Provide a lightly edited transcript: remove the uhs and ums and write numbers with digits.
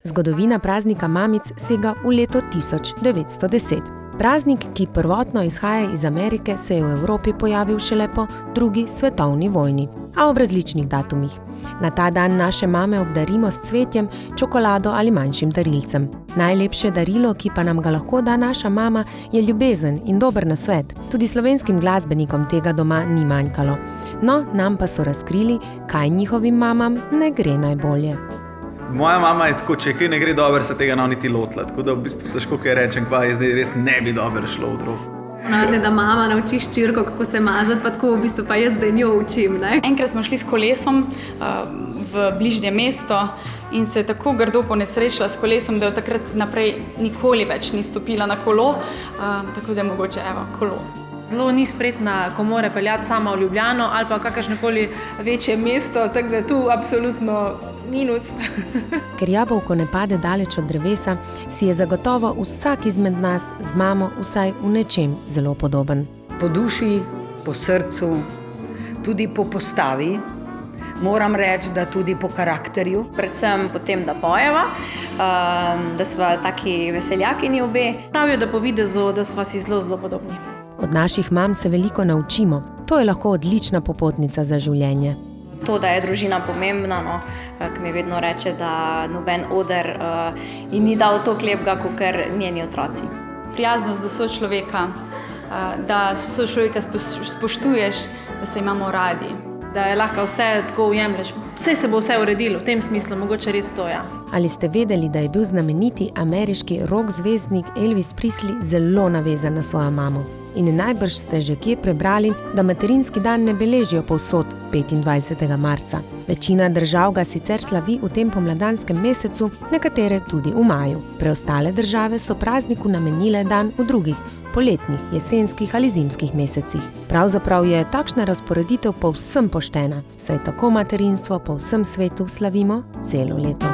Zgodovina praznika mamic sega v leto 1910. Praznik, ki prvotno izhaja iz Amerike, se je v Evropi pojavil šele po II. Svetovni vojni, a ob različnih datumih. Na ta dan naše mame obdarimo s cvetjem, čokolado ali manjšim darilcem. Najlepše darilo, ki pa nam ga lahko da naša mama, je ljubezen in dober nasvet. Tudi slovenskim glasbenikom tega doma ni manjkalo. No, nam pa so razkrili, kaj njihovim mamam ne gre najbolje. Moja mama je tako, če kaj ne gre dobro, se tega niti lotila. Tako da v bistvu težko kaj rečem, kva je zdaj res ne bi dobro šlo v drog. Navadne, da mama nauči hčerko, kako se mazati, pa tako v bistvu pa jaz zdaj njo učim. Ne? Enkrat smo šli s kolesom v bližnje mesto in se je tako grdo ponesrečila s kolesom, da je od takrat naprej nikoli več ni stopila na kolo, tako da je mogoče kolo. Zelo ni spretna, ko mora peljati sama v Ljubljano ali pa kakršnokoli večje mesto, tako da tu absolutno minus. Ker jabolko ne pade daleč od drevesa, si je zagotovo vsak izmed nas z mamo vsaj v nečem zelo podoben. Po duši, po srcu, tudi po postavi. Moram reči, da tudi po karakterju. Predvsem potem, da pojeva, da sva taki veseljakini obe. Pravijo, da po videzu, da sva si zelo, zelo podobni. Od naših mam se veliko naučimo. To je lahko odlična popotnica za življenje. To, da je družina pomembna, ki mi vedno reče, da noben oder in ni dal to lepega, kakor njeni otroci. Prijaznost do sočloveka, da sočloveka spoštuješ, da se imamo radi. Da je lahko vse tako ujemlješ. Vse se bo vse uredilo, v tem smislu, mogoče res to, ja. Ali ste vedeli, da je bil znameniti ameriški rock zvezdnik Elvis Presley zelo navezan na svojo mamo? In najbrž ste že kje prebrali, da materinski dan ne beležijo povsod 25. marca. Večina držav ga sicer slavi v tem pomladanskem mesecu, nekatere tudi v maju. Preostale države so prazniku namenile dan v drugih, poletnih, jesenskih ali zimskih mesecih. Pravzaprav je takšna razporeditev povsem poštena, saj tako materinstvo po vsem svetu slavimo celo leto.